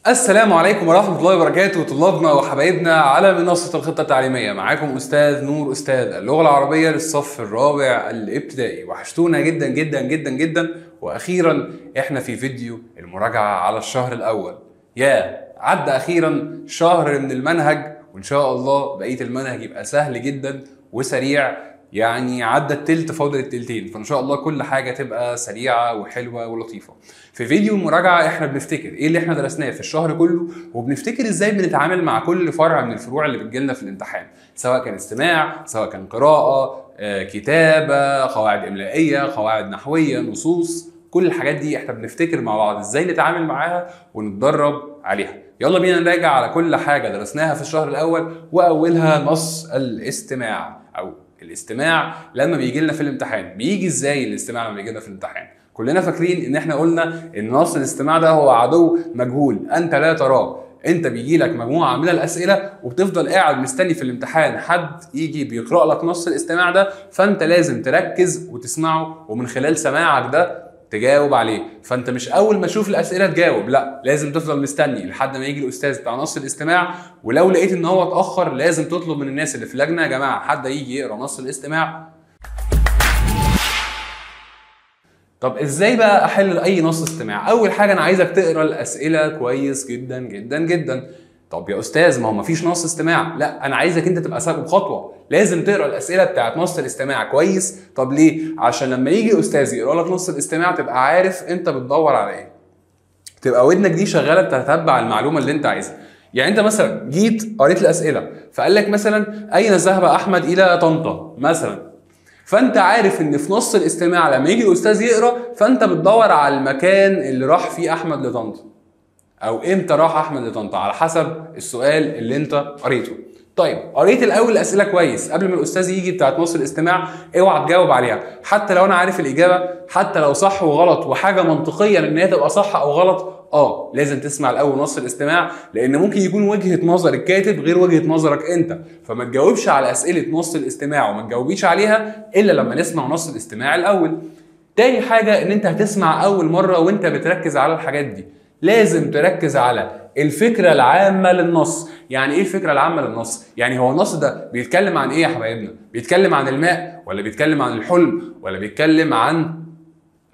السلام عليكم ورحمة الله وبركاته طلابنا وحبايبنا على منصة الخطة التعليمية. معاكم أستاذ نور، أستاذ اللغة العربية للصف الرابع الابتدائي. وحشتونا جدا جدا جدا جدا، وأخيرا إحنا في فيديو المراجعة على الشهر الأول. عدى أخيرا شهر من المنهج، وإن شاء الله بقية المنهج يبقى سهل جدا وسريع. يعني عدى التلت فاضل التلتين، فان شاء الله كل حاجه تبقى سريعه وحلوه ولطيفه. في فيديو المراجعه احنا بنفتكر ايه اللي احنا درسناه في الشهر كله، وبنفتكر ازاي بنتعامل مع كل فرع من الفروع اللي بتجيلنا في الامتحان، سواء كان استماع، سواء كان قراءه، كتابه، قواعد املائيه، قواعد نحويه، نصوص. كل الحاجات دي احنا بنفتكر مع بعض ازاي نتعامل معاها ونتدرب عليها. يلا بينا نراجع على كل حاجه درسناها في الشهر الاول، واولها نص الاستماع. او الاستماع لما بيجي لنا في الامتحان بيجي ازاي؟ الاستماع لما بيجي لنا في الامتحان كلنا فاكرين ان احنا قلنا ان نص الاستماع ده هو عدو مجهول انت لا تراه. انت بيجي لك مجموعه من الاسئله وبتفضل قاعد مستني في الامتحان حد يجي بيقرا لك نص الاستماع ده، فانت لازم تركز وتسمعه، ومن خلال سماعك ده تجاوب عليه. فانت مش اول ما تشوف الاسئله تجاوب، لا، لازم تفضل مستني لحد ما يجي الاستاذ بتاع نص الاستماع. ولو لقيت ان هو اتاخر لازم تطلب من الناس اللي في اللجنه، يا جماعه حد يجي يقرا نص الاستماع. طب ازاي بقى احل اي نص استماع؟ اول حاجه انا عايزك تقرا الاسئله كويس جدا جدا جدا. طب يا استاذ ما هو مفيش نص استماع. لا، انا عايزك انت تبقى سابق بخطوه، لازم تقرا الاسئله بتاعت نص الاستماع كويس. طب ليه؟ عشان لما يجي استاذ يقرا لك نص الاستماع تبقى عارف انت بتدور على ايه، تبقى ودنك دي شغاله بتتبع المعلومه اللي انت عايزها. يعني انت مثلا جيت قريت الاسئله فقال لك مثلا اين ذهب احمد الى طنطا مثلا، فانت عارف ان في نص الاستماع لما يجي الاستاذ يقرا فانت بتدور على المكان اللي راح فيه احمد لطنطا، او امتى راح احمد لطنطا على حسب السؤال اللي انت قريته. طيب قريت الاول الاسئله كويس قبل ما الاستاذ يجي بتاعت نص الاستماع، اوعى تجاوب عليها حتى لو انا عارف الاجابه، حتى لو صح وغلط وحاجه منطقيا ان هي تبقى صح او غلط. لازم تسمع الاول نص الاستماع، لان ممكن يكون وجهه نظر الكاتب غير وجهه نظرك انت، فما تجاوبش على اسئله نص الاستماع وما تجاوبيش عليها الا لما نسمع نص الاستماع الاول. تاني حاجه ان انت هتسمع اول مره وانت بتركز على الحاجات دي، لازم تركز على الفكره العامه للنص. يعني ايه الفكره العامه للنص؟ يعني هو النص ده بيتكلم عن ايه يا حبايبنا؟ بيتكلم عن الماء، ولا بيتكلم عن الحلم، ولا بيتكلم عن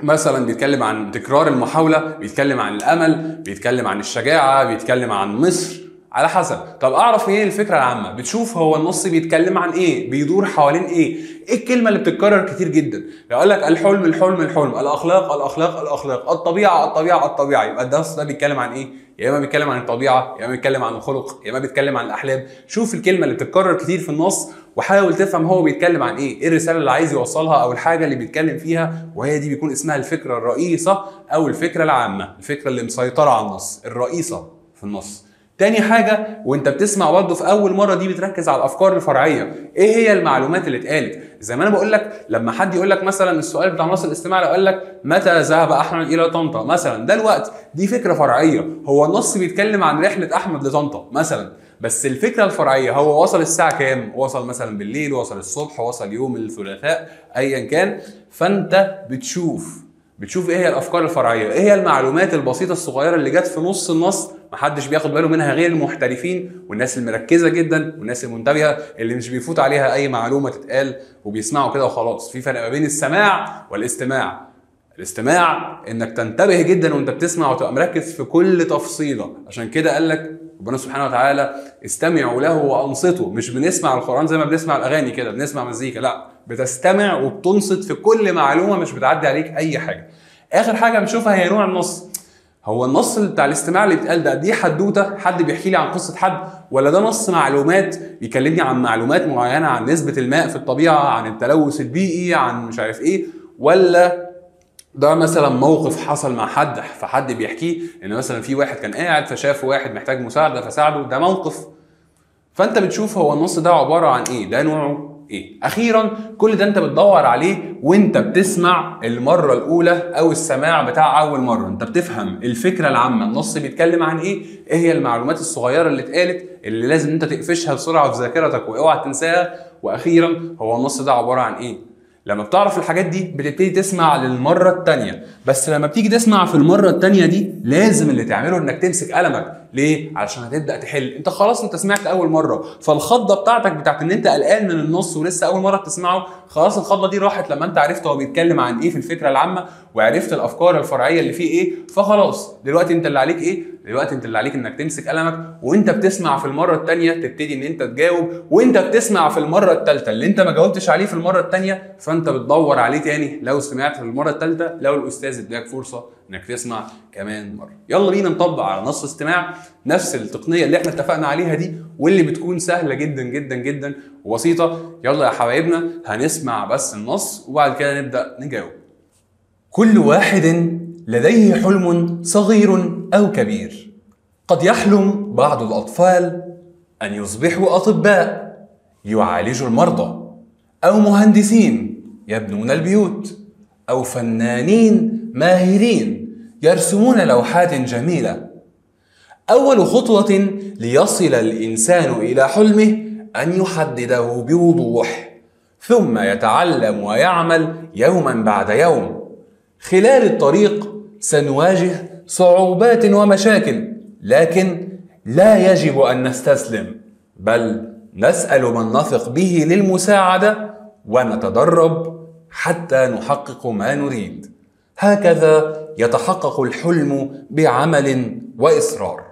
مثلا بيتكلم عن تكرار المحاولة، بيتكلم عن الأمل، بيتكلم عن الشجاعة، بيتكلم عن مصر، على حسب. طب أعرف إيه الفكرة العامة؟ بتشوف هو النص بيتكلم عن إيه، بيدور حوالين إيه الكلمة اللي بتتكرر كتير جدا. لو قال لك الحلم الحلم الحلم، الأخلاق الأخلاق الأخلاق، الطبيعة الطبيعة الطبيعة، يبقى النص ده بيتكلم عن إيه؟ يا اما بيتكلم عن الطبيعه، يا اما بيتكلم عن الخلق، يا اما بيتكلم عن الاحلام. شوف الكلمه اللي بتتكرر كتير في النص وحاول تفهم هو بيتكلم عن ايه الرساله اللي عايز يوصلها او الحاجه اللي بيتكلم فيها، وهي دي بيكون اسمها الفكره الرئيسه او الفكره العامه، الفكره اللي مسيطره على النص، الرئيسه في النص. تاني حاجة وانت بتسمع برضه في اول مرة دي بتركز على الافكار الفرعية. ايه هي المعلومات اللي اتقالت؟ زي ما انا بقول لك لما حد يقول لك مثلا السؤال بتاع نص الاستماع، لو قال لك متى ذهب احمد الى طنطا مثلا، ده الوقت، دي فكرة فرعية. هو النص بيتكلم عن رحلة احمد لطنطا مثلا، بس الفكرة الفرعية هو وصل الساعة كام؟ وصل مثلا بالليل، وصل الصبح، وصل يوم الثلاثاء، ايا كان. فانت بتشوف ايه هي الافكار الفرعيه، ايه هي المعلومات البسيطه الصغيره اللي جت في نص النص محدش بياخد باله منها غير المحترفين والناس المركزه جدا والناس المنتبهه اللي مش بيفوت عليها اي معلومه تتقال وبيسمعوا كده وخلاص. في فرق ما بين السماع والاستماع. الاستماع انك تنتبه جدا وانت بتسمع وتبقى مركز في كل تفصيله، عشان كده قال لك ربنا سبحانه وتعالى استمعوا له وانصتوا. مش بنسمع القرآن زي ما بنسمع الاغاني كده بنسمع مزيكا، لا، بتستمع وبتنصت في كل معلومه، مش بتعدي عليك اي حاجه. اخر حاجه بنشوفها هي نوع النص. هو النص بتاع الاستماع اللي بيتقال ده، دي حدوته حد بيحكي لي عن قصه حد، ولا ده نص معلومات بيكلمني عن معلومات معينه عن نسبه الماء في الطبيعه، عن التلوث البيئي، عن مش عارف ايه، ولا ده مثلا موقف حصل مع حد فحد بيحكيه ان مثلا في واحد كان قاعد فشاف واحد محتاج مساعده فساعده، ده موقف. فانت بتشوف هو النص ده عباره عن ايه، ده نوعه ايه. اخيرا كل ده انت بتدور عليه وانت بتسمع المره الاولى او السماع بتاع اول مره. انت بتفهم الفكره العامه، النص بيتكلم عن ايه هي المعلومات الصغيره اللي اتقالت اللي لازم انت تقفشها بسرعه في ذاكرتك واوعى تنساها. واخيرا هو النص ده عباره عن ايه. لما بتعرف الحاجات دي بتبتدي تسمع للمرة التانية، بس لما بتيجي تسمع في المرة التانية دي لازم اللي تعمله انك تمسك قلمك. ليه؟ علشان هتبدأ تحل. انت خلاص انت سمعت اول مرة، فالخضة بتاعتك بتاعت ان انت قلقان من النص ولسه اول مرة بتسمعه، خلاص الخضة دي راحت لما انت عرفت هو بيتكلم عن ايه في الفكرة العامة، وعرفت الافكار الفرعية اللي فيه ايه، فخلاص دلوقتي انت اللي عليك ايه؟ دلوقتي انت اللي عليك انك تمسك قلمك وانت بتسمع في المرة التانية تبتدي ان انت تجاوب، وانت بتسمع في المرة التالتة اللي انت ما جاوبتش عليه في المرة التانية فانت بتدور عليه تاني لو سمعت في المرة التالتة، لو الاستاذ اداك فرصة انك تسمع كمان مرة. يلا بينا نطبق على نص استماع نفس التقنية اللي احنا اتفقنا عليها دي، واللي بتكون سهلة جدا جدا جدا وبسيطة. يلا يا حبايبنا هنسمع بس النص وبعد كده نبدأ نجاوب. كل واحد لديه حلم صغير أو كبير. قد يحلم بعض الأطفال أن يصبحوا أطباء يعالجوا المرضى، أو مهندسين يبنون البيوت، أو فنانين ماهرين يرسمون لوحات جميلة. أول خطوة ليصل الإنسان إلى حلمه أن يحدده بوضوح، ثم يتعلم ويعمل يوما بعد يوم. خلال الطريق سنواجه صعوبات ومشاكل، لكن لا يجب أن نستسلم، بل نسأل من نثق به للمساعدة ونتدرب حتى نحقق ما نريد. هكذا يتحقق الحلم بعمل وإصرار.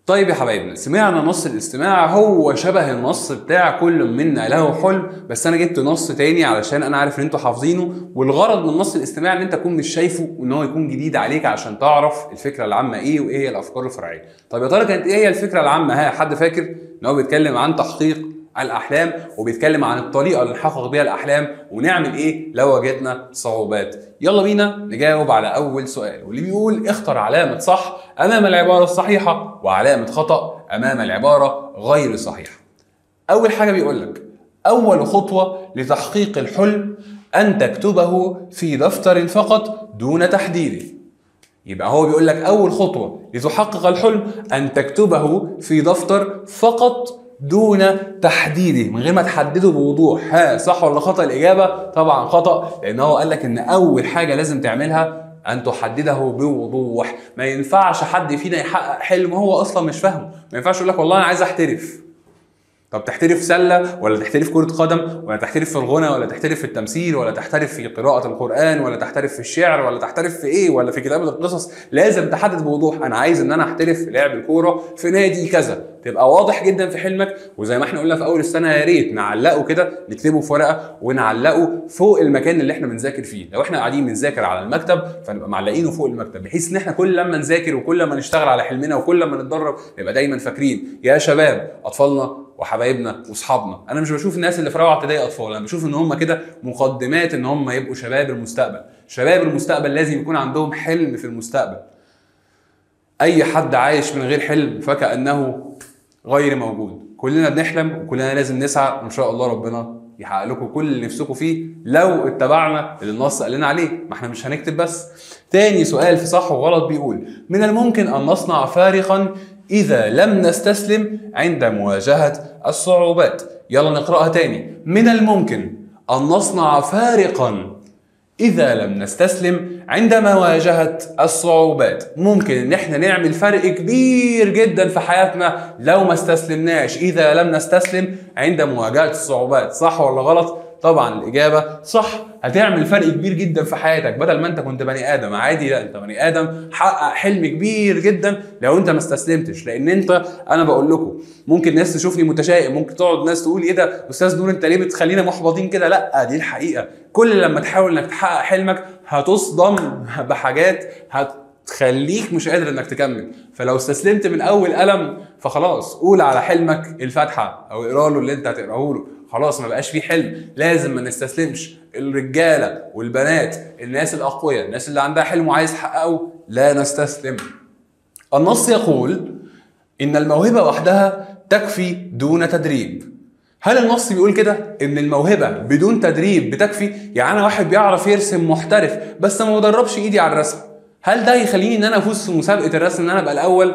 طيب يا حبايبنا، سمعنا نص الاستماع هو شبه النص بتاع كل منا له حلم، بس انا جبت نص تاني علشان انا عارف ان انتوا حافظينه، والغرض من نص الاستماع ان انت تكون مش شايفه وان هو يكون جديد عليك عشان تعرف الفكره العامه ايه وايه هي الافكار الفرعيه. طب يا ترى كانت ايه هي الفكره العامه؟ ها، حد فاكر؟ ان هو بيتكلم عن تحقيق الاحلام، وبيتكلم عن الطريقه اللي نحقق بيها الاحلام، ونعمل ايه لو واجهتنا صعوبات. يلا بينا نجاوب على اول سؤال، واللي بيقول اختر علامه صح امام العباره الصحيحه وعلامه خطا امام العباره غير الصحيحه. اول حاجه بيقول لك اول خطوه لتحقيق الحلم ان تكتبه في دفتر فقط دون تحديده. يبقى هو بيقول لك اول خطوه لتحقق الحلم ان تكتبه في دفتر فقط دون تحديده، من غير ما تحدده بوضوح. ها، صح ولا خطأ؟ الإجابة طبعا خطأ، لأن هو قال لك إن أول حاجة لازم تعملها أن تحدده بوضوح. ما ينفعش حد فينا يحقق حلم هو أصلا مش فاهمه. ما ينفعش يقول لك والله أنا عايز أحترف. طب تحترف سلة ولا تحترف كرة قدم ولا تحترف في الغنى ولا تحترف في التمثيل ولا تحترف في قراءة القرآن ولا تحترف في الشعر ولا تحترف في ايه ولا في كتابة القصص؟ لازم تحدد بوضوح. انا عايز ان انا احترف في لعب الكورة في نادي كذا، تبقى واضح جدا في حلمك. وزي ما احنا قلنا في اول السنة، يا ريت نعلقه كده، نكتبه في ورقة ونعلقه فوق المكان اللي احنا بنذاكر فيه. لو احنا قاعدين بنذاكر على المكتب فنبقى معلقينه فوق المكتب، بحيث ان احنا كل لما نذاكر وكل ما نشتغل على حلمنا وكل لما نتدرب نبقى دايما فاكرين. يا شباب، اطفالنا وحبايبنا واصحابنا، انا مش بشوف الناس اللي في روعه ابتدائي اطفال، انا بشوف ان هم كده مقدمات ان هم يبقوا شباب المستقبل. شباب المستقبل لازم يكون عندهم حلم في المستقبل. اي حد عايش من غير حلم فكأنه غير موجود. كلنا بنحلم وكلنا لازم نسعى، وان شاء الله ربنا يحقق لكم كل اللي نفسكم فيه لو اتبعنا اللي النص قال لنا عليه. ما احنا مش هنكتب بس. تاني سؤال في صح وغلط بيقول من الممكن ان نصنع فارقا إذا لم نستسلم عند مواجهة الصعوبات. يلا نقرأها تاني. من الممكن أن نصنع فارقا إذا لم نستسلم عند مواجهة الصعوبات. ممكن إن احنا نعمل فرق كبير جدا في حياتنا لو ما استسلمناش، إذا لم نستسلم عند مواجهة الصعوبات. صح ولا غلط؟ طبعا الإجابة صح. هتعمل فرق كبير جدا في حياتك. بدل ما انت كنت بني ادم عادي، لا، انت بني ادم حقق حلم كبير جدا لو انت ما استسلمتش. لان انت، انا بقول لكم، ممكن ناس تشوفني متشائم، ممكن تقعد ناس تقول ايه ده استاذ نور انت ليه بتخلينا محبطين كده؟ لا، دي الحقيقه. كل لما تحاول انك تحقق حلمك هتصدم بحاجات هتخليك مش قادر انك تكمل. فلو استسلمت من اول قلم فخلاص، قول على حلمك الفاتحه او اقرا له اللي انت هتقراه له، خلاص ما بقاش فيه حلم. لازم ما نستسلمش. الرجاله والبنات، الناس الاقوياء، الناس اللي عندها حلم وعايز تحققه، لا نستسلم. النص يقول ان الموهبه وحدها تكفي دون تدريب. هل النص بيقول كده ان الموهبه بدون تدريب بتكفي؟ يعني انا واحد بيعرف يرسم محترف بس ما بدربش ايدي على الرسم، هل ده يخليني ان انا افوز في مسابقه الرسم ان انا ابقى الاول؟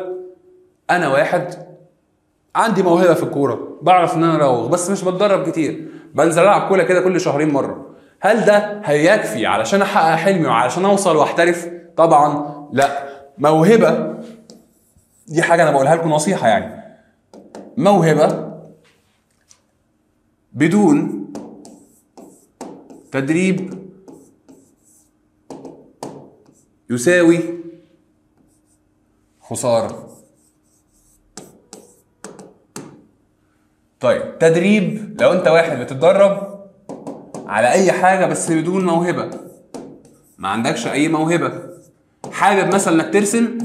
انا واحد عندي موهبه في الكوره، بعرف ان انا اراوغ بس مش بتدرب كتير، بنزل العب كوره كده كل شهرين مره. هل ده هيكفي علشان احقق حلمي وعلشان اوصل واحترف؟ طبعا لا. موهبه دي حاجه انا بقولها لكم نصيحه يعني، موهبه بدون تدريب يساوي خساره. طيب تدريب، لو انت واحد بتتدرب على اي حاجه بس بدون موهبه، ما عندكش اي موهبه، حابب مثلا انك ترسم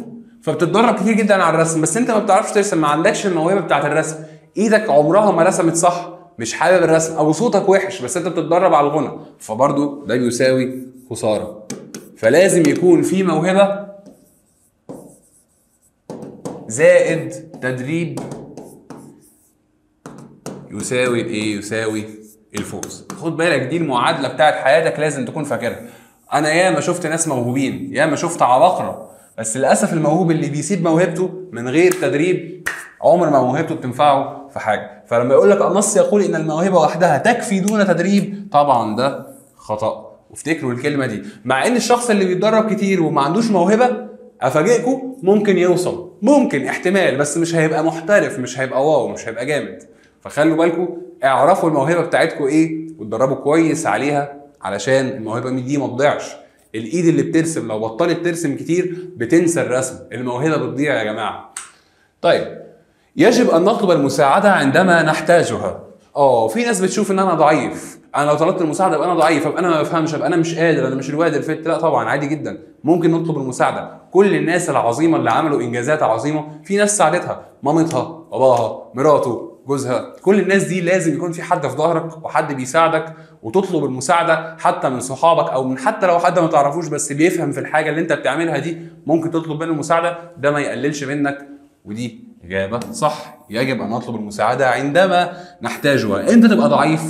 فبتتدرب كتير جدا على الرسم، بس انت ما بتعرفش ترسم، ما عندكش الموهبه بتاعه الرسم، ايدك عمرها ما رسمت صح، مش حابب الرسم، او صوتك وحش بس انت بتتدرب على الغنى، فبرضه ده بيساوي خساره. فلازم يكون في موهبه زائد تدريب يساوي ايه؟ يساوي الفوز. خد بالك دي المعادله بتاعت حياتك لازم تكون فاكرها. انا ياما شفت ناس موهوبين، ياما شفت عباقره، بس للاسف الموهوب اللي بيسيب موهبته من غير تدريب عمر ما موهبته بتنفعه في حاجه. فلما يقول لك النص يقول ان الموهبه وحدها تكفي دون تدريب، طبعا ده خطا، وافتكروا الكلمه دي. مع ان الشخص اللي بيتدرب كتير وما عندوش موهبه، افاجئكم ممكن يوصل، ممكن احتمال، بس مش هيبقى محترف، مش هيبقى واو، مش هيبقى جامد. فخلوا بالكم، اعرفوا الموهبه بتاعتكم ايه وتدربوا كويس عليها علشان الموهبه دي ما تضيعش. الايد اللي بترسم لو بطلت ترسم كتير بتنسى الرسم، الموهبه بتضيع يا جماعه. طيب يجب ان نطلب المساعده عندما نحتاجها. في ناس بتشوف ان انا ضعيف، انا لو طلبت المساعده ابقى انا ضعيف، ابقى انا ما بفهمش، ابقى انا مش قادر، انا مش الواد الفت. لا طبعا عادي جدا، ممكن نطلب المساعده. كل الناس العظيمه اللي عملوا انجازات عظيمه في ناس ساعدتها، مامتها، باباها، مراته، جوزها، كل الناس دي لازم يكون في حد في ظهرك وحد بيساعدك، وتطلب المساعده حتى من صحابك او من حتى لو حد ما تعرفوش بس بيفهم في الحاجه اللي انت بتعملها دي، ممكن تطلب منه المساعده، ده ما يقللش منك. ودي اجابه صح، يجب ان نطلب المساعده عندما نحتاجها. انت تبقى ضعيف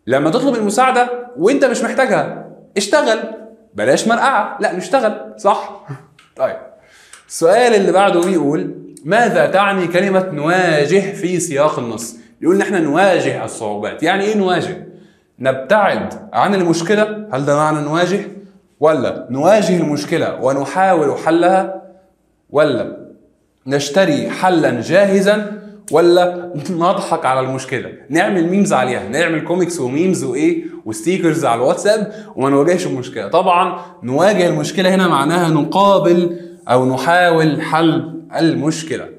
لما تطلب المساعده وانت مش محتاجها، اشتغل، بلاش مرقعه، لا نشتغل صح. طيب السؤال اللي بعده بيقول ماذا تعني كلمة نواجه في سياق النص؟ يقول ان احنا نواجه الصعوبات. يعني ايه نواجه؟ نبتعد عن المشكلة، هل ده معنى نواجه؟ ولا نواجه المشكلة ونحاول حلها؟ ولا نشتري حلا جاهزا؟ ولا نضحك على المشكلة، نعمل ميمز عليها، نعمل كوميكس وميمز وايه وستيكرز على الواتساب وما نواجهش المشكلة؟ طبعا نواجه المشكلة هنا معناها نقابل او نحاول حل المشكلة.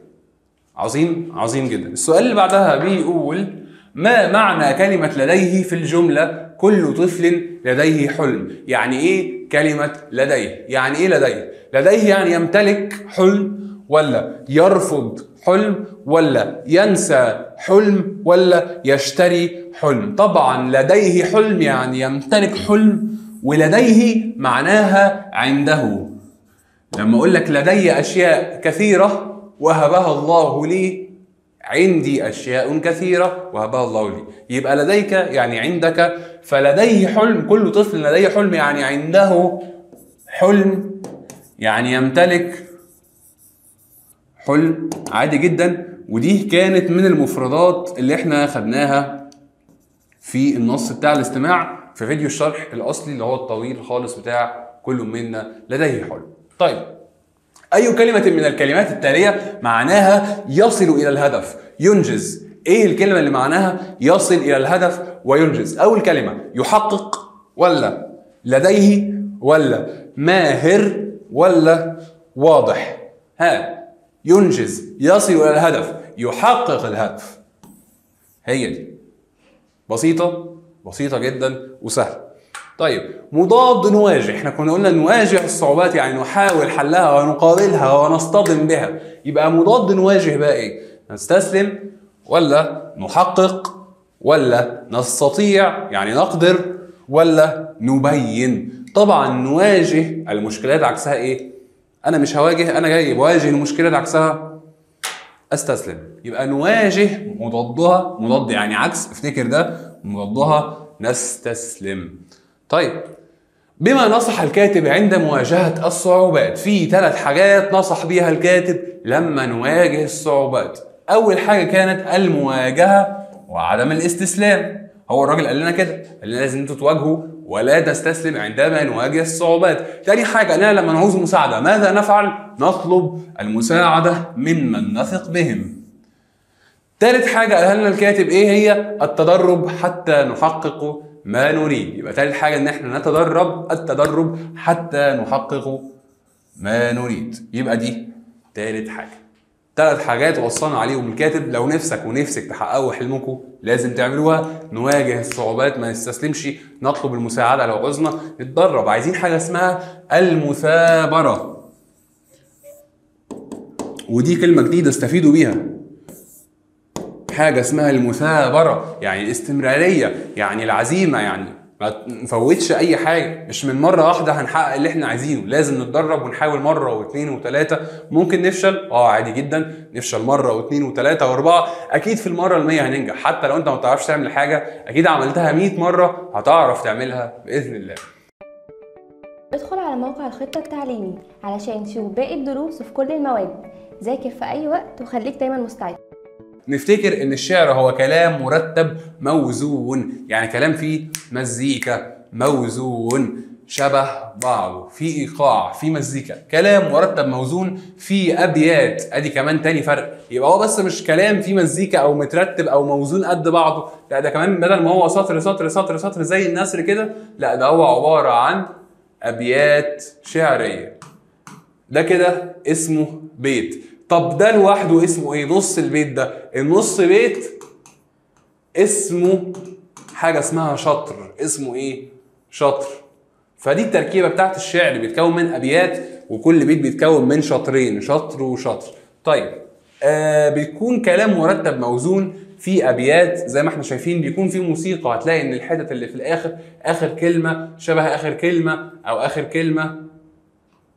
عظيم، عظيم جدا. السؤال اللي بعدها بيقول ما معنى كلمة لديه في الجملة كل طفل لديه حلم؟ يعني ايه كلمة لديه؟ يعني ايه لديه؟ لديه يعني يمتلك حلم، ولا يرفض حلم، ولا ينسى حلم، ولا يشتري حلم؟ طبعا لديه حلم يعني يمتلك حلم، ولديه معناها عنده. لما اقول لك لدي اشياء كثيره وهبها الله لي، عندي اشياء كثيره وهبها الله لي، يبقى لديك يعني عندك. فلديه حلم، كل طفل لديه حلم يعني عنده حلم، يعني يمتلك حلم، عادي جدا. ودي كانت من المفردات اللي احنا خدناها في النص بتاع الاستماع في فيديو الشرح الاصلي اللي هو الطويل خالص بتاع كل منا لديه حلم. طيب أي كلمة من الكلمات التالية معناها يصل إلى الهدف، ينجز؟ إيه الكلمة اللي معناها يصل إلى الهدف وينجز؟ أول كلمة يحقق، ولا لديه، ولا ماهر، ولا واضح؟ ينجز، يصل إلى الهدف، يحقق الهدف. هي دي بسيطة، بسيطة جدا وسهلة. طيب مضاد نواجه، احنا كنا قلنا نواجه الصعوبات يعني نحاول حلها ونقابلها ونصطدم بها، يبقى مضاد نواجه بقى ايه؟ نستسلم، ولا نحقق، ولا نستطيع يعني نقدر، ولا نبين؟ طبعا نواجه المشكلات عكسها ايه؟ انا مش هواجه، انا جاي بواجه المشكلات عكسها استسلم. يبقى نواجه مضادها، مضاد يعني عكس، افتكر ده، مضادها نستسلم. طيب بما نصح الكاتب عند مواجهة الصعوبات؟ في 3 حاجات نصح بيها الكاتب لما نواجه الصعوبات. أول حاجة كانت المواجهة وعدم الاستسلام، هو الراجل قال لنا كده، قال لنا لازم انتوا تواجهوا ولا تستسلم عندما نواجه الصعوبات. تاني حاجه قال لنا لما نعوز مساعده ماذا نفعل؟ نطلب المساعده ممن نثق بهم. تالت حاجه قالها لنا الكاتب ايه هي؟ التدرب حتى نحقق ما نريد. يبقى تالت حاجه ان احنا نتدرب، التدرب حتى نحقق ما نريد. يبقى دي تالت حاجه. 3 حاجات وصلنا عليهم الكاتب لو نفسك ونفسك تحققوا حلمكم لازم تعملوها: نواجه الصعوبات، ما نستسلمش، نطلب المساعده لو عوزنا، نتدرب. عايزين حاجه اسمها المثابره، ودي كلمه جديده استفيدوا بيها. حاجه اسمها المثابره يعني الاستمراريه، يعني العزيمه، يعني ما نفوتش اي حاجه، مش من مره واحده هنحقق اللي احنا عايزينه، لازم نتدرب ونحاول مره واثنين وثلاثه. ممكن نفشل، عادي جدا، نفشل مره واثنين وثلاثه واربعه، اكيد في المره ال100 هننجح. حتى لو انت ما بتعرفش تعمل حاجه اكيد عملتها 100 مره هتعرف تعملها باذن الله. ادخل على موقع الخطة التعليمي علشان تشوف باقي الدروس في كل المواد. ذاكر في اي وقت وخليك دايما مستعد. نفتكر ان الشعر هو كلام مرتب موزون، يعني كلام فيه مزيكا، موزون، شبه بعضه، في ايقاع، في مزيكا، كلام مرتب موزون، في ابيات. ادي كمان تاني فرق. يبقى هو بس مش كلام فيه مزيكا او مترتب او موزون قد بعضه، لا ده كمان بدل ما هو سطر سطر سطر سطر زي النثر كده، لا ده هو عباره عن ابيات شعريه. ده كده اسمه بيت. طب ده لوحده اسمه ايه؟ نص البيت ده، النص بيت اسمه حاجه اسمها شطر. اسمه ايه؟ شطر. فدي التركيبه بتاعت الشعر، بيتكون من ابيات وكل بيت بيتكون من شطرين، شطر وشطر. طيب بيكون كلام مرتب موزون، في ابيات زي ما احنا شايفين، بيكون في موسيقى. هتلاقي ان الحتت اللي في الاخر اخر كلمه شبه اخر كلمه، او اخر كلمه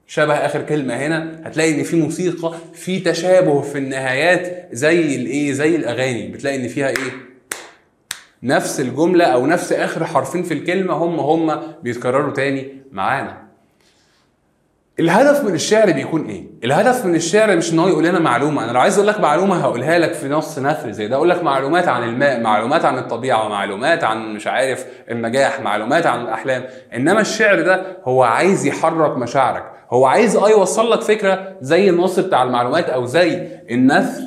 شبه اخر كلمه. هنا هتلاقي ان في موسيقى، في تشابه في النهايات زي الايه؟ زي الاغاني. بتلاقي ان فيها ايه؟ نفس الجمله او نفس اخر حرفين في الكلمه هم بيتكرروا تاني معانا. الهدف من الشعر بيكون ايه؟ الهدف من الشعر مش ان هو يقول لنا معلومه. انا لو عايز اقول لك معلومه هقولها لك في نص نثر زي ده، اقول لك معلومات عن الماء، معلومات عن الطبيعه، معلومات عن مش عارف النجاح، معلومات عن الاحلام. انما الشعر ده هو عايز يحرك مشاعرك، هو عايز يوصل لك فكره زي النص بتاع المعلومات او زي النثر،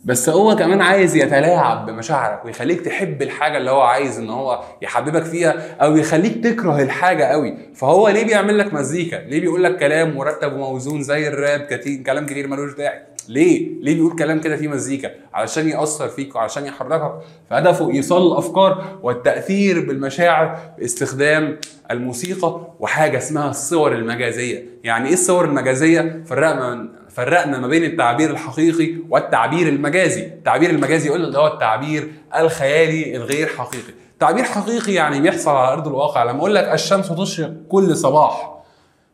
بس هو كمان عايز يتلاعب بمشاعرك ويخليك تحب الحاجه اللي هو عايز ان هو يحببك فيها، او يخليك تكره الحاجه قوي. فهو ليه بيعمل لك مزيكا؟ ليه بيقول لك كلام مرتب وموزون زي الراب، كلام كتير ملوش داعي؟ ليه بيقول كلام كده فيه مزيكا؟ علشان يأثر فيك وعلشان يحركك. فهدفه ايصال الافكار والتأثير بالمشاعر باستخدام الموسيقى وحاجه اسمها الصور المجازيه. يعني ايه الصور المجازيه؟ فرقنا ما بين التعبير الحقيقي والتعبير المجازي. التعبير المجازي يقول اللي هو التعبير الخيالي الغير حقيقي. تعبير حقيقي يعني بيحصل على ارض الواقع. لما اقول لك الشمس تشرق كل صباح،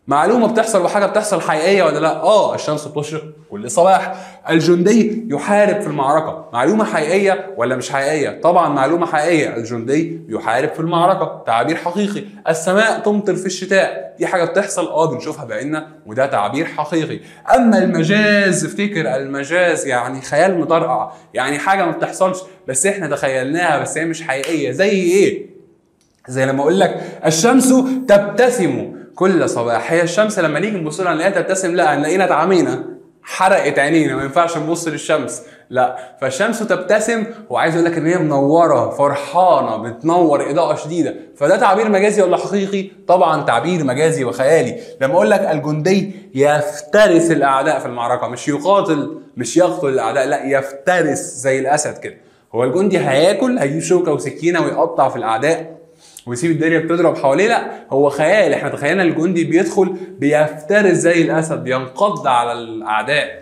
معلومه بتحصل وحاجه بتحصل حقيقيه ولا لا؟ الشمس بتشرق كل صباح. الجندي يحارب في المعركه، معلومه حقيقيه ولا مش حقيقيه؟ طبعا معلومه حقيقيه، الجندي يحارب في المعركه، تعبير حقيقي. السماء تمطر في الشتاء، دي حاجه بتحصل بنشوفها بعيننا وده تعبير حقيقي. اما المجاز، افتكر المجاز يعني خيال مطرقع، يعني حاجه ما بتحصلش بس احنا تخيلناها بس هي مش حقيقيه. زي ايه؟ زي لما اقول لك الشمس تبتسم كل صباح. هي الشمس لما نيجي نبص لها نلاقيها تبتسم؟ لا، هنلاقينا اتعمينا، حرقت عينينا، ما ينفعش نبص للشمس. لا، فالشمس تبتسم وعايز اقول لك ان هي منوره، فرحانه، بتنور اضاءه شديده. فده تعبير مجازي ولا حقيقي؟ طبعا تعبير مجازي وخيالي. لما اقول لك الجندي يفترس الاعداء في المعركه، مش يقاتل، مش يقتل الاعداء، لا يفترس زي الاسد كده. هو الجندي هياكل، هيجيب شوكه وسكينه ويقطع في الاعداء ويسيب الدنيا بتضرب حواليه؟ لا، هو خيال. احنا تخيلنا الجندي بيدخل بيفترس زي الاسد، بينقض على الاعداء.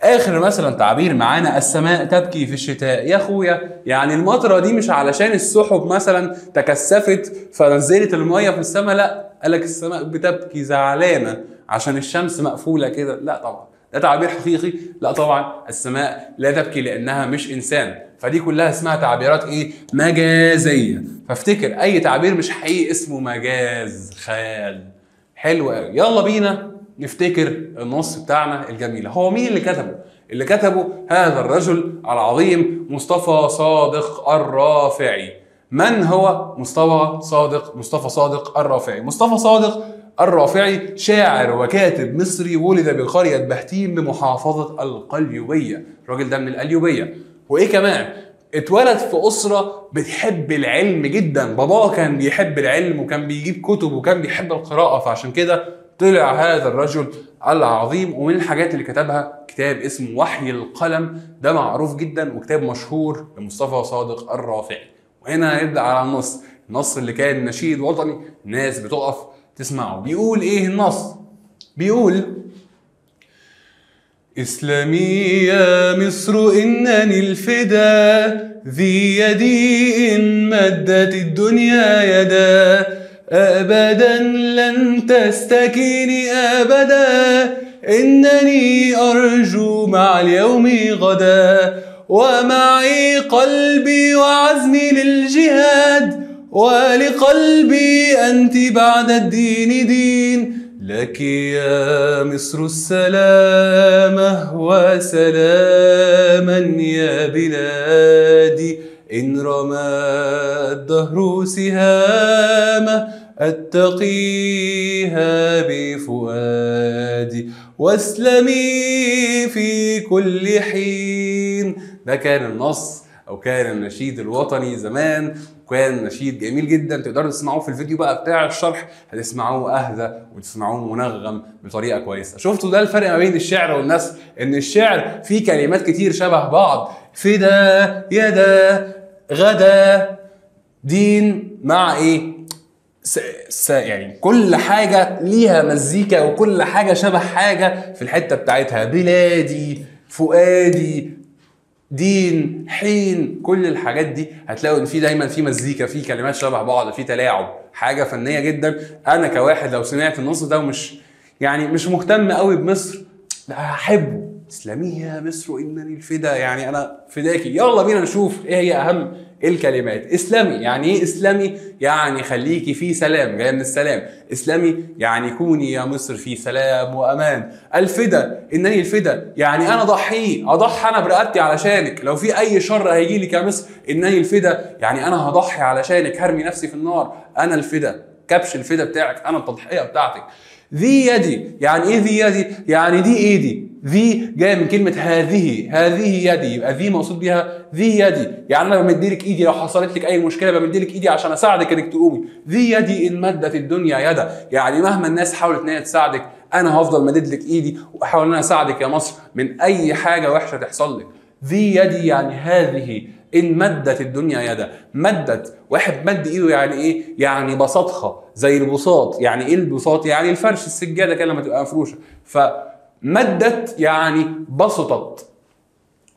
اخر مثلا تعبير معانا السماء تبكي في الشتاء. يا اخويا يعني المطره دي مش علشان السحب مثلا تكثفت فنزلت الميه في السماء، لا، قالك السماء بتبكي زعلانه عشان الشمس مقفوله كده. لا طبعا، ده تعبير حقيقي؟ لا طبعا، السماء لا تبكي لانها مش انسان. فدي كلها اسمها تعبيرات ايه؟ مجازيه. فافتكر اي تعبير مش حقيقي اسمه مجاز، خيال. حلو قوي. يلا بينا نفتكر النص بتاعنا الجميل. هو مين اللي كتبه؟ اللي كتبه هذا الرجل العظيم مصطفى صادق الرافعي. من هو مصطفى صادق الرافعي؟ مصطفى صادق الرافعي شاعر وكاتب مصري ولد بقرية بهتيم بمحافظة القليوبية. الراجل ده من القليوبية. وايه كمان؟ اتولد في أسرة بتحب العلم جدا، باباه كان بيحب العلم وكان بيجيب كتب وكان بيحب القراءة، فعشان كده طلع هذا الرجل العظيم. ومن الحاجات اللي كتبها كتاب اسمه وحي القلم، ده معروف جدا وكتاب مشهور لمصطفى صادق الرافعي. وهنا هنبدأ على النص اللي كان نشيد وطني الناس بتقف تسمعه. بيقول ايه النص؟ بيقول: إسلامي يا مصر إنني الفدا، ذي يدي إن مدت الدنيا يدا، أبدا لن تستكيني أبدا، إنني أرجو مع اليوم غدا، ومعي قلبي وعزمي للجهاد، ولقلبي أنت بعد الدين دين، لك يا مصر السلامة وسلاما يا بلادي، إن رمى الدهر سهامه أتقيها بفؤادي، واسلمي في كل حين. ده كان النص أو كان النشيد الوطني زمان، وكان نشيد جميل جدا. تقدروا تسمعوه في الفيديو بقى بتاع الشرح، هتسمعوه اهدى وتسمعوه منغم بطريقه كويسه. شفتوا ده الفرق ما بين الشعر والنثر؟ ان الشعر فيه كلمات كتير شبه بعض، فدا، يدا، غدا، دين، مع ايه؟ يعني كل حاجه ليها مزيكا وكل حاجه شبه حاجه في الحته بتاعتها. بلادي، فؤادي، دين، حين، كل الحاجات دي هتلاقوا ان في دايما في مزيكا، في كلمات شبه بعض، في تلاعب، حاجه فنيه جدا. انا كواحد لو سمعت النص ده ومش يعني مش مهتم قوي بمصر، هحبه. اسلامي يا مصر انني الفدا، يعني انا فداكي. يلا بينا نشوف ايه هي اهم الكلمات. اسلامي يعني ايه؟ اسلامي يعني خليكي في سلام، جايه من السلام. اسلامي يعني كوني يا مصر في سلام وامان. الفدا، انني الفدا يعني انا اضحي انا برقبتي علشانك. لو في اي شر هيجي لك يا مصر، انني الفدا يعني انا هضحي علشانك، هرمي نفسي في النار. انا الفدا، كبش الفدا بتاعك، انا التضحيه بتاعتك. ذي يدي يعني ايه؟ ذي يدي يعني دي ايدي. ذي جايه من كلمه هذه يدي، يبقى ذي مقصود بيها ذي يدي، يعني انا بمديلك ايدي لو حصلت لك اي مشكله، بمديلك ايدي عشان اساعدك انك تقومي. ذي يدي ان مدت الدنيا يدا، يعني مهما الناس حاولت ان هي تساعدك، انا هفضل مدد لك ايدي واحاول ان انا اساعدك يا مصر من اي حاجه وحشه تحصل لك. ذي يدي يعني هذه ان مدت الدنيا يدا. مدت، واحد مد ايده يعني ايه؟ يعني بسطها زي البساط. يعني ايه البساط؟ يعني الفرش، السجاده كده لما تبقى مفروشه. فمدت يعني بسطت.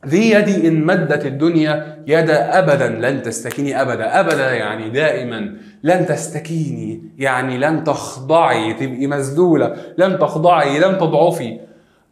ذي يدي ان مدت الدنيا يدا، ابدا لن تستكيني ابدا. ابدا يعني دائما. لن تستكيني يعني لن تخضعي، تبقي مذلوله، لن تخضعي، لن تضعفي.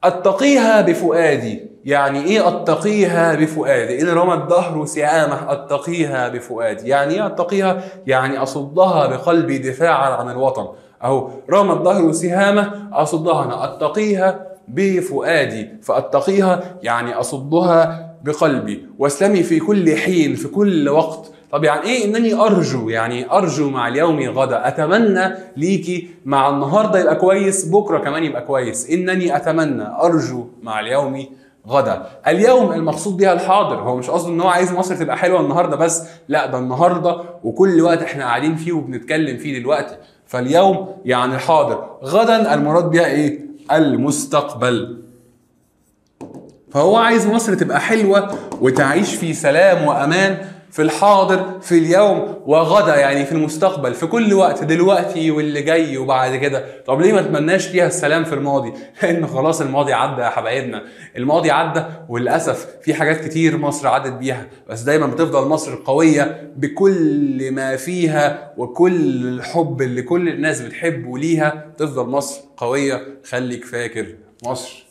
اتقيها بفؤادي، يعني ايه اتقيها بفؤادي؟ ان رمى الدهر سهامه اتقيها بفؤادي. يعني ايه اتقيها؟ يعني اصدها بقلبي دفاعا عن الوطن. اهو رمى الدهر سهامه، اصدها انا، اتقيها بفؤادي. فاتقيها يعني اصدها بقلبي. واسلمي في كل حين، في كل وقت. طب يعني ايه انني ارجو؟ يعني ارجو مع اليوم غدا، اتمنى ليكي مع النهارده يبقى كويس، بكره كمان يبقى كويس. انني اتمنى، ارجو مع اليوم غدا. اليوم المقصود بها الحاضر، هو مش قصده ان هو عايز مصر تبقى حلوه النهارده بس، لا، ده النهارده وكل وقت احنا قاعدين فيه وبنتكلم فيه دلوقتي. فاليوم يعني الحاضر، غدا المراد بها ايه؟ المستقبل. فهو عايز مصر تبقى حلوه وتعيش في سلام وامان في الحاضر، في اليوم، وغدا يعني في المستقبل، في كل وقت، دلوقتي واللي جاي وبعد كده. طب ليه ما تمناش فيها السلام في الماضي؟ لان خلاص الماضي عدى يا حبايبنا، الماضي عدى، وللاسف في حاجات كتير مصر عدت بيها، بس دايما بتفضل مصر قويه بكل ما فيها وكل الحب اللي كل الناس بتحبه ليها. تفضل مصر قويه، خليك فاكر مصر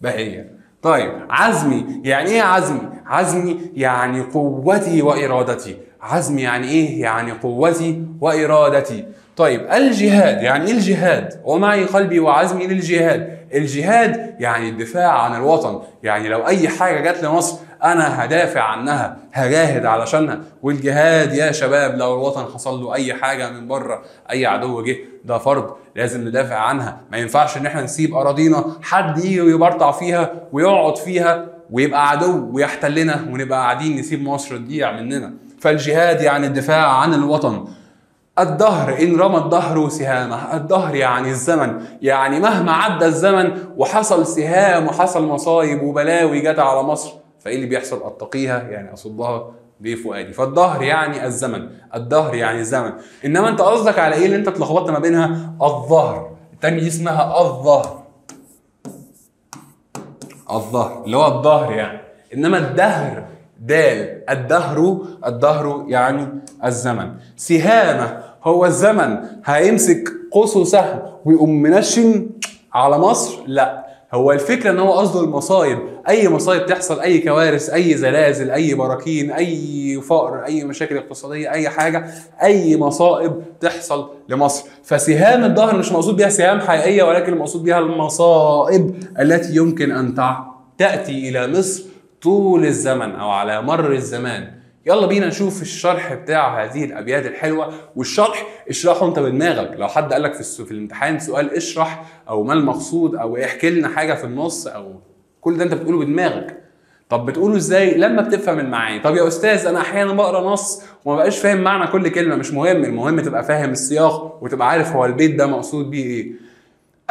بهية. طيب عزمي يعني ايه؟ عزمي، عزمي يعني قوتي وارادتي. عزمي يعني ايه؟ يعني قوتي وارادتي. طيب الجهاد يعني ايه؟ الجهاد ومعي قلبي وعزمي للجهاد. الجهاد يعني الدفاع عن الوطن، يعني لو اي حاجه جت لمصر انا هدافع عنها، هجاهد علشانها. والجهاد يا شباب لو الوطن حصل له اي حاجه من بره، اي عدو جه، ده فرض لازم ندافع عنها. ما ينفعش ان احنا نسيب اراضينا حد يجي ويبرطع فيها ويقعد فيها ويبقى عدو ويحتلنا ونبقى قاعدين نسيب مصر تضيع مننا. فالجهاد يعني الدفاع عن الوطن. الدهر إن رمى الدهر سهامه، الدهر يعني الزمن، يعني مهما عدى الزمن وحصل سهام وحصل مصايب وبلاوي جت على مصر، فإيه اللي بيحصل؟ أتقيها يعني أصدها بفؤادي. فالدهر يعني الزمن، الدهر يعني الزمن. إنما أنت قصدك على إيه اللي أنت اتلخبطت ما بينها؟ الظهر، التانية دي اسمها الظهر، الظهر اللي هو الظهر يعني. إنما الدهر دال، الدهر يعني الزمن. سهامه هو الزمن هيمسك قوس وسهم ويقوم منشن على مصر؟ لا، هو الفكره ان هو قصده المصايب، اي مصايب تحصل، اي كوارث، اي زلازل، اي براكين، اي فقر، اي مشاكل اقتصاديه، اي حاجه، اي مصائب تحصل لمصر. فسهام الدهر مش مقصود بها سهام حقيقيه، ولكن المقصود بها المصائب التي يمكن ان تاتي الى مصر طول الزمن او على مر الزمان. يلا بينا نشوف الشرح بتاع هذه الابيات الحلوه. والشرح اشرحه انت بدماغك. لو حد قال لك في الامتحان سؤال اشرح او ما المقصود او احكي لنا حاجه في النص او كل ده انت بتقوله بدماغك. طب بتقوله ازاي؟ لما بتفهم المعاني. طب يا استاذ انا احيانا بقرا نص وما بقاش فاهم معنى كل كلمه. مش مهم، المهم تبقى فاهم السياق وتبقى عارف هو البيت ده مقصود بيه ايه.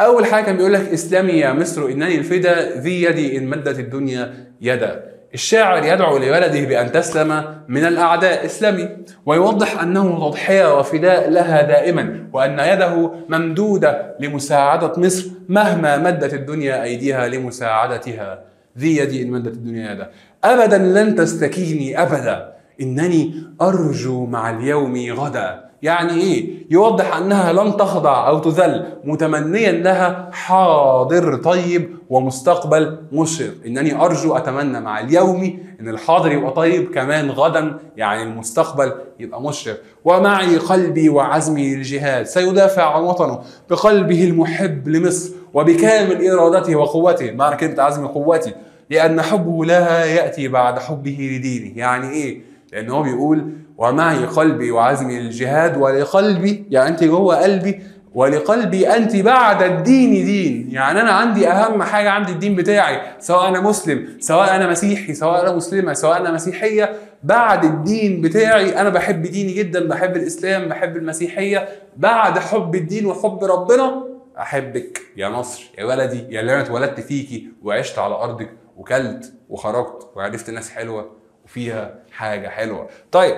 اول حاجه كان بيقول لك اسلمي يا مصر انني الفدا ذي يدي ان مدت الدنيا يدا. الشاعر يدعو لولده بأن تسلم من الأعداء، اسلمي، ويوضح أنه تضحية وفداء لها دائما، وأن يده ممدودة لمساعدة مصر مهما مدت الدنيا أيديها لمساعدتها. ذي يدي إن مدت الدنيا يدا. أبدا لن تستكيني أبدا إنني أرجو مع اليوم غدا. يعني إيه؟ يوضح أنها لن تخضع أو تذل، متمنيا لها حاضر طيب ومستقبل مشرق. إنني أرجو، أتمنى مع اليوم إن الحاضر يبقى طيب، كمان غدا يعني المستقبل يبقى مشرق. ومعي قلبي وعزمي للجهاد، سيدافع عن وطنه بقلبه المحب لمصر وبكامل إرادته وقوته. معنى كلمة عزمي قوتي، لأن حبه لها يأتي بعد حبه لدينه. يعني إيه؟ لأن هو بيقول ومعي قلبي وعزمي للجهاد، ولقلبي يعني أنت جوه قلبي، ولقلبي أنت بعد الدين دين. يعني أنا عندي أهم حاجة، عندي الدين بتاعي، سواء أنا مسلم، سواء أنا مسيحي، سواء أنا مسلمة، سواء أنا مسيحية، بعد الدين بتاعي. أنا بحب ديني جدا، بحب الإسلام، بحب المسيحية. بعد حب الدين وحب ربنا أحبك يا مصر يا بلدي، يا اللي أنا اتولدت فيكي وعشت على أرضك وكلت وخرجت وعرفت ناس حلوة وفيها حاجة حلوة. طيب،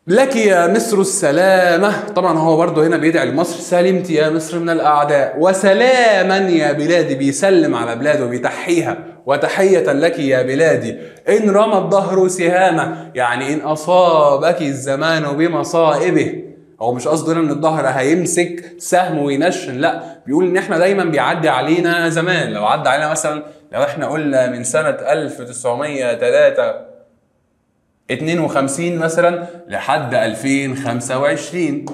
لك يا مصر السلامة. طبعا هو برضه هنا بيدعي لمصر، سلمت يا مصر من الأعداء، وسلاما يا بلادي، بيسلم على بلاده وبيتحيها. وتحية لك يا بلادي إن رمى الدهر سهامة، يعني إن أصابك الزمان بمصائبه. هو مش قصده ان الظهر هيمسك سهم وينشن، لا، بيقول ان احنا دايما بيعدي علينا زمان. لو عدى علينا مثلا، لو احنا قلنا من سنة 1952 مثلا لحد 2025،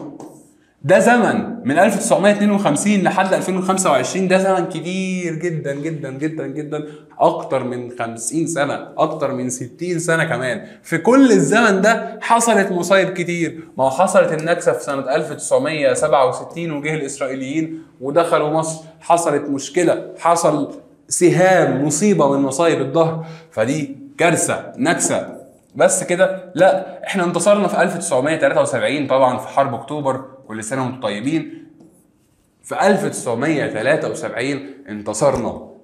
ده زمن. من 1952 لحد 2025 ده زمن كبير جدا جدا جدا جدا، اكتر من 50 سنة، اكتر من 60 سنة كمان. في كل الزمن ده حصلت مصايب كتير. ما هو حصلت النكسة في سنة 1967 وجه الاسرائيليين ودخلوا مصر، حصلت مشكلة، حصل سهام، مصيبة من مصايب الظهر، فدي كارثة، نكسة. بس كده؟ لا، احنا انتصرنا في 1973 طبعا في حرب اكتوبر، كل سنه وانتم طيبين. في 1973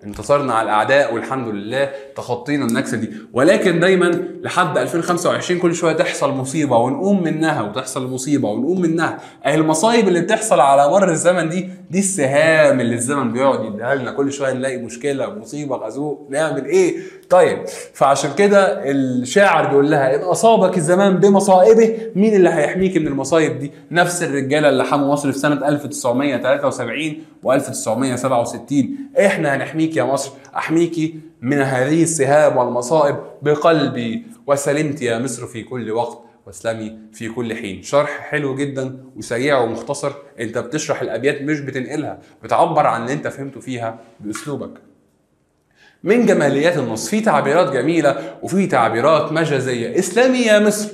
انتصرنا على الاعداء والحمد لله تخطينا النكسه دي. ولكن دايما لحد 2025 كل شويه تحصل مصيبه ونقوم منها، وتحصل مصيبه ونقوم منها. اهي المصايب اللي بتحصل على مر الزمن دي السهام اللي الزمن بيقعد يديها لنا. كل شويه نلاقي مشكله، مصيبه، غزوق، نعمل ايه؟ طيب، فعشان كده الشاعر بيقول لها ان اصابك الزمان بمصائبه. مين اللي هيحميك من المصايب دي؟ نفس الرجاله اللي حموا مصر في سنه 1973 و1967. احنا هنحميك يا مصر، احميكي من هذه السهام والمصائب بقلبي، وسلمت يا مصر في كل وقت واسلمي في كل حين. شرح حلو جدا وسريع ومختصر، انت بتشرح الابيات مش بتنقلها، بتعبر عن اللي انت فهمته فيها باسلوبك. من جماليات النص في تعبيرات جميله وفي تعبيرات مجازيه. اسلمي يا مصر،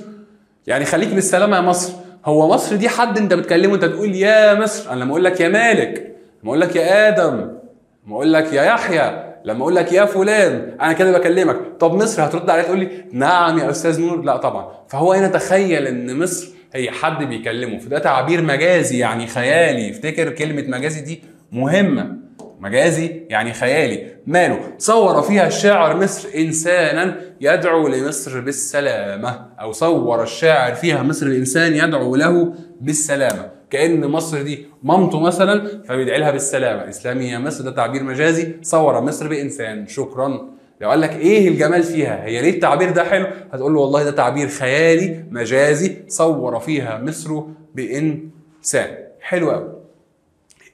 يعني خليك بالسلامه يا مصر. هو مصر دي حد انت بتكلمه انت تقول يا مصر؟ انا لما اقول لك يا مالك، لما اقول لك يا ادم، لما اقول لك يا يحيى، لما اقول لك يا فلان، انا كده بكلمك. طب مصر هترد عليا تقول لي نعم يا استاذ نور؟ لا طبعا. فهو هنا تخيل ان مصر هي حد بيكلمه، فده تعبير مجازي يعني خيالي. افتكر كلمه مجازي دي مهمه، مجازي يعني خيالي. ماله؟ صور فيها الشاعر مصر انسانا يدعو لمصر بالسلامه، او صور الشاعر فيها مصر الانسان يدعو له بالسلامه، كأن مصر دي مامته مثلا فبيدعي لها بالسلامه. اسلامي يا مصر ده تعبير مجازي، صور مصر بانسان. شكرا. لو قال لك ايه الجمال فيها، هي ليه التعبير ده حلو، هتقول له والله ده تعبير خيالي مجازي صور فيها مصر بانسان. حلو قوي.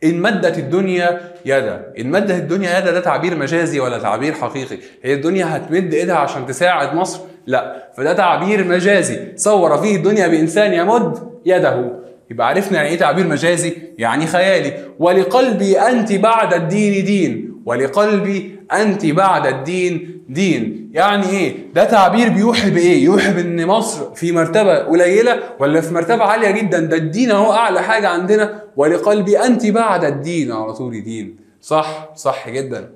إن مدت الدنيا يدا. إن مدت الدنيا يدا ده تعبير مجازي ولا تعبير حقيقي؟ هي الدنيا هتمد إيدها عشان تساعد مصر؟ لا، فده تعبير مجازي صور فيه الدنيا بإنسان يمد يده. يبقى عرفنا يعني إيه تعبير مجازي؟ يعني خيالي. ولقلبي أنت بعد الدين دين. ولقلبي أنت بعد الدين دين. يعني إيه؟ ده تعبير بيوحي بإيه؟ يوحي بإن مصر في مرتبة قليلة ولا في مرتبة عالية جدا. ده الدين أهو أعلى حاجة عندنا. ولقلبي أنت بعد الدين، على طول دين. صح، صح جدا.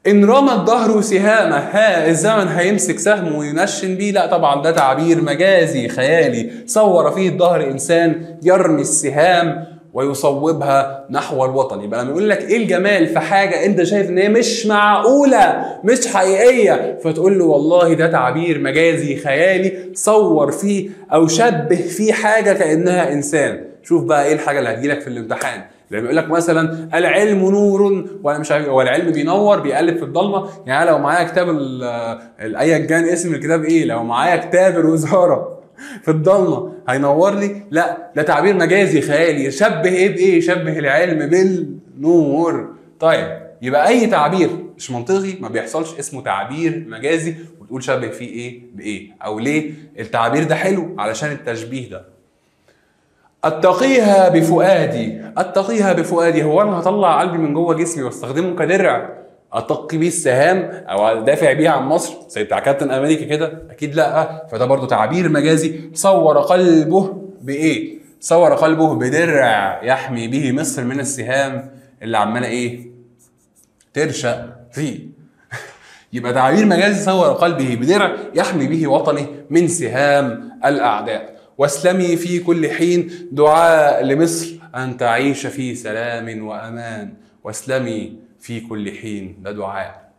إن رمى الدهر سهامه، ها الزمن هيمسك سهم وينشن بيه؟ لا طبعا، ده تعبير مجازي خيالي صور فيه الدهر إنسان يرمي السهام ويصوبها نحو الوطن. يبقى لما يقول لك ايه الجمال في حاجه انت شايف ان هي مش معقوله مش حقيقيه، فتقول له والله ده تعبير مجازي خيالي صور فيه او شبه فيه حاجه كانها انسان. شوف بقى ايه الحاجه اللي هتجيلك في الامتحان لما يقول لك مثلا العلم نور، وانا مش عارف هو العلم بينور بيقلب في الضلمه. يعني لو معايا كتاب ايا كان اسم الكتاب ايه، لو معايا كتاب الوزاره في الضلمه هينور لي؟ لا، ده تعبير مجازي خيالي. يشبه ايه بايه؟ يشبه العلم بالنور. طيب يبقى اي تعبير مش منطقي ما بيحصلش اسمه تعبير مجازي وتقول شبه فيه ايه بايه. او ليه التعبير ده حلو؟ علشان التشبيه ده. اتقيها بفؤادي. اتقيها بفؤادي، هو انا هطلع قلبي من جوه جسمي واستخدمه كدرع اتقي بيه السهام او ادافع بيه عن مصر زي بتاع كابتن امريكا كده؟ اكيد لا. فده برضو تعبير مجازي صور قلبه بايه؟ صور قلبه بدرع يحمي به مصر من السهام اللي عماله ايه؟ ترشق فيه. يبقى تعبير مجازي صور قلبه بدرع يحمي به وطنه من سهام الاعداء. واسلمي في كل حين دعاء لمصر أن تعيش في سلام وأمان. واسلمي في كل حين، ده دعاء.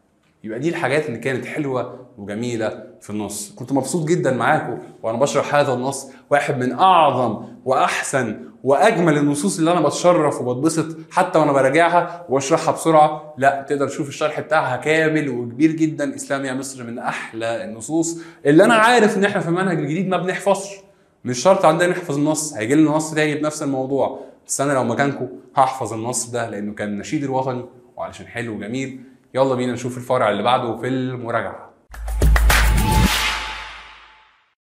يبقى دي الحاجات اللي كانت حلوة وجميلة في النص. كنت مبسوط جدا معاكم وأنا بشرح هذا النص، واحد من أعظم وأحسن وأجمل النصوص اللي أنا بتشرف وبتبسط حتى وأنا براجعها وأشرحها بسرعة. لا، تقدر تشوف الشرح بتاعها كامل وكبير جدا. إسلام يا مصر من أحلى النصوص اللي أنا عارف إن إحنا في المنهج الجديد ما بنحفظش. مش شرط عندنا نحفظ النص، هيجي لنا نص تاني بنفس الموضوع، بس انا لو مكانكم هحفظ النص ده لانه كان نشيد الوطني وعلشان حلو وجميل. يلا بينا نشوف الفرع اللي بعده في المراجعه.